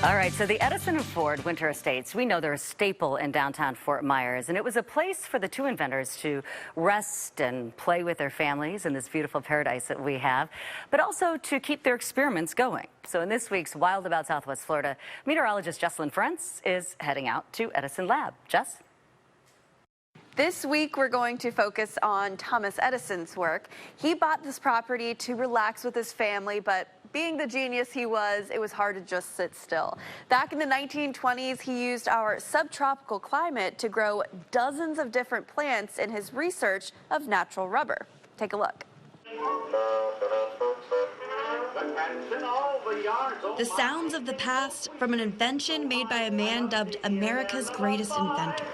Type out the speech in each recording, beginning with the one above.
All right, so the Edison and Ford Winter Estates, we know they're a staple in downtown Fort Myers, and it was a place for the two inventors to rest and play with their families in this beautiful paradise that we have, but also to keep their experiments going. So in this week's Wild About Southwest Florida, meteorologist Jesslyn Frentz is heading out to Edison Lab. Jess? This week, we're going to focus on Thomas Edison's work. He bought this property to relax with his family, but being the genius he was, it was hard to just sit still. Back in the 1920s, he used our subtropical climate to grow dozens of different plants in his research of natural rubber. Take a look. The sounds of the past from an invention made by a man dubbed America's greatest inventor.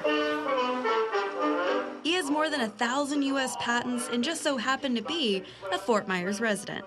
He has more than 1,000 U.S. patents and just so happened to be a Fort Myers resident.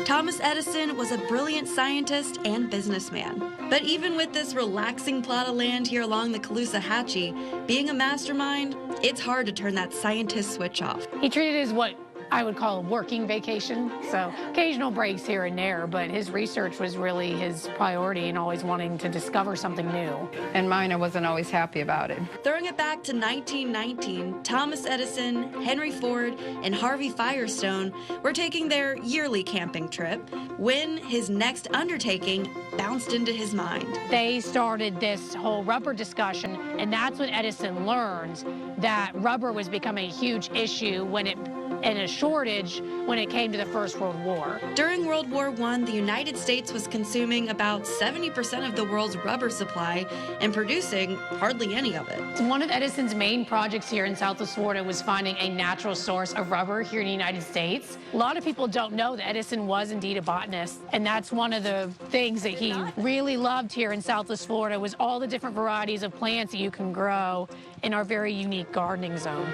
Thomas Edison was a brilliant scientist and businessman. But even with this relaxing plot of land here along the Caloosahatchee, being a mastermind, it's hard to turn that scientist switch off. He treated it as what I would call a working vacation, so occasional breaks here and there, but his research was really his priority and always wanting to discover something new. And mine, I wasn't always happy about it. Throwing it back to 1919, Thomas Edison, Henry Ford, and Harvey Firestone were taking their yearly camping trip when his next undertaking bounced into his mind. They started this whole rubber discussion, and that's when Edison learned that rubber was becoming a huge issue and a shortage when it came to the First World War. During World War I, the United States was consuming about 70% of the world's rubber supply and producing hardly any of it. One of Edison's main projects here in Southwest Florida was finding a natural source of rubber here in the United States. A lot of people don't know that Edison was indeed a botanist, and that's one of the things that he really loved here in Southwest Florida was all the different varieties of plants that you can grow in our very unique gardening zone.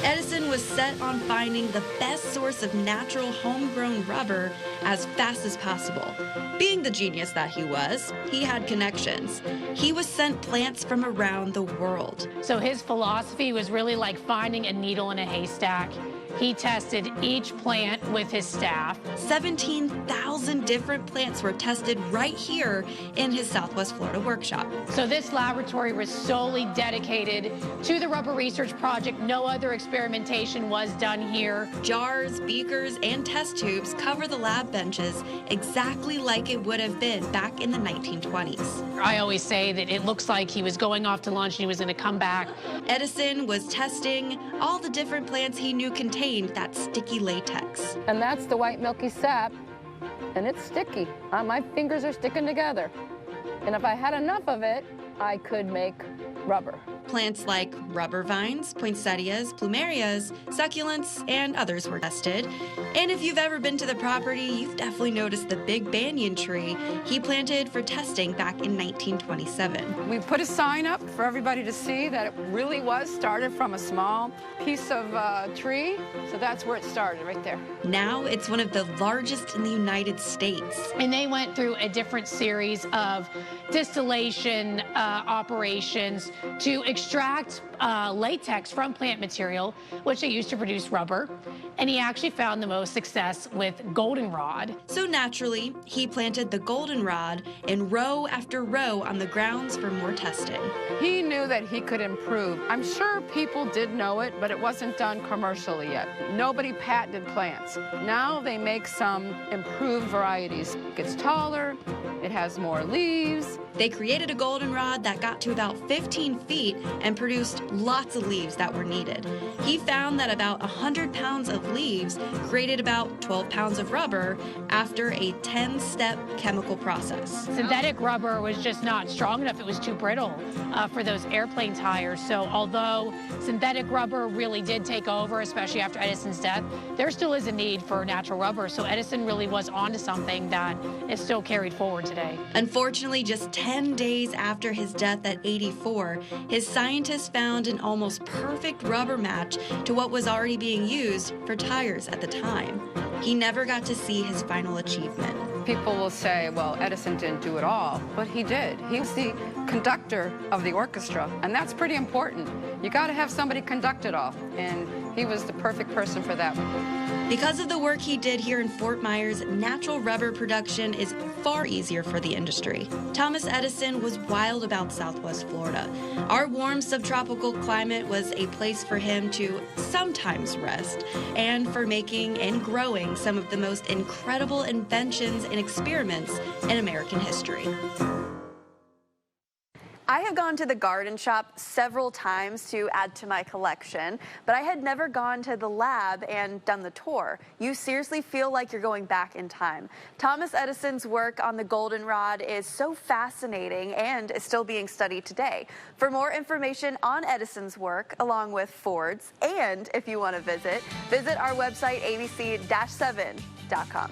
Edison was set on finding the best source of natural homegrown rubber as fast as possible. Being the genius that he was, he had connections. He was sent plants from around the world. So his philosophy was really like finding a needle in a haystack. He tested each plant with his staff. 17,000 different plants were tested right here in his Southwest Florida workshop. So this laboratory was solely dedicated to the rubber research project. No other experimentation was done here. Jars, beakers, and test tubes cover the lab benches exactly like it would have been back in the 1920s. I always say that it looks like he was going off to lunch and he was going to come back. Edison was testing all the different plants he knew contained that sticky latex. And that's the white milky sap, and it's sticky. My fingers are sticking together. And if I had enough of it, I could make rubber. Plants like rubber vines, poinsettias, plumerias, succulents, and others were tested. And if you've ever been to the property, you've definitely noticed the big banyan tree he planted for testing back in 1927. We put a sign up for everybody to see that it really was started from a small piece of tree. So that's where it started, right there. Now it's one of the largest in the United States. And they went through a different series of distillation operations to extract latex from plant material, which they used to produce rubber. And he actually found the most success with goldenrod. So naturally, he planted the goldenrod in row after row on the grounds for more testing. He knew that he could improve. I'm sure people did know it, but it wasn't done commercially yet. Nobody patented plants. Now they make some improved varieties. It gets taller, it has more leaves. They created a goldenrod that got to about 15 feet and produced lots of leaves that were needed. He found that about 100 pounds of leaves created about 12 pounds of rubber after a 10-step chemical process. Synthetic rubber was just not strong enough. It was too brittle for those airplane tires. So although synthetic rubber really did take over, especially after Edison's death, there still is a need for natural rubber. So Edison really was onto something that is still carried forward today. Unfortunately, just 10 days after his death at 84, his scientists found an almost perfect rubber match to what was already being used for tires at the time. He never got to see his final achievement. People will say, well, Edison didn't do it all, but he did. He was the conductor of the orchestra, and that's pretty important. You got to have somebody conduct it all, and he was the perfect person for that. Because of the work he did here in Fort Myers, natural rubber production is far easier for the industry. Thomas Edison was wild about Southwest Florida. Our warm subtropical climate was a place for him to sometimes rest and for making and growing some of the most incredible inventions and experiments in American history. I have gone to the garden shop several times to add to my collection, but I had never gone to the lab and done the tour. You seriously feel like you're going back in time. Thomas Edison's work on the goldenrod is so fascinating and is still being studied today. For more information on Edison's work, along with Ford's, and if you want to visit our website, abc-7.com.